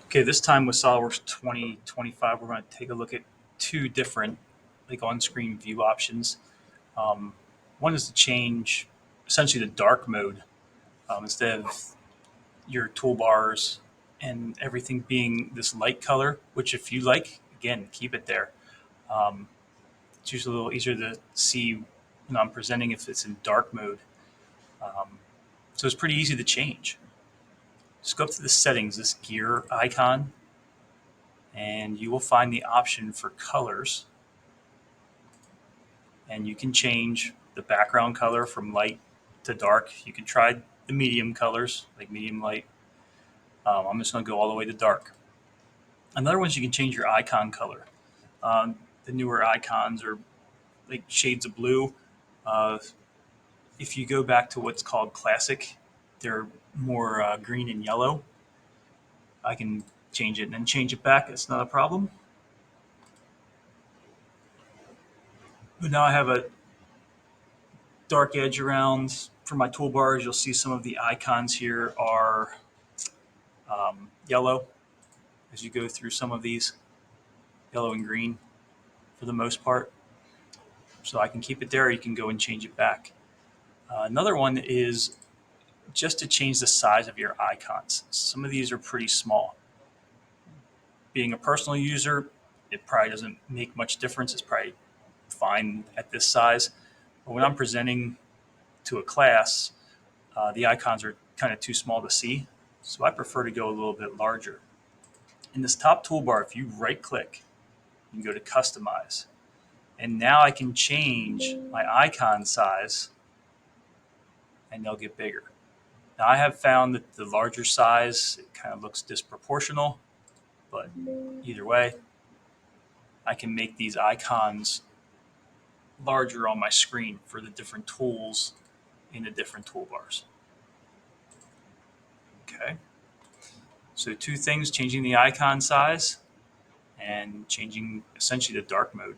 Okay, this time with SOLIDWORks 2025, we're going to take a look at two different on-screen view options. Um, One is to change essentially the dark mode instead of your toolbars and everything being this light color, which if you like, again, keep it there. Um, it's usually a little easier to see when I'm presenting if it's in dark mode. Um, so it's pretty easy to change. Just go up to the settings, this gear icon, and you will find the option for colors, and you can change the background color from light to dark. You can try the medium colors, like medium light. I'm just going to go all the way to dark. Another one is you can change your icon color. The newer icons are like shades of blue. Uh, if you go back to what's called classic, they're more green and yellow. I can change it and then change it back. It's not a problem. But now I have a dark edge around for my toolbars. You'll see some of the icons here are yellow as you go through some of these, yellow and green for the most part. So I can keep it there. You can go and change it back. Another one is just to change the size of your icons. Some of these are pretty small. Being a personal user, it probably doesn't make much difference. It's probably fine at this size. But when I'm presenting to a class, the icons are kind of too small to see. So I prefer to go a little bit larger. In this top toolbar, if you right click, you can go to customize. And now I can change my icon size and they'll get bigger. Now I have found that the larger size, it kind of looks disproportional, but either way, I can make these icons larger on my screen for the different tools in the different toolbars. Okay, so two things, changing the icon size and changing essentially the dark mode.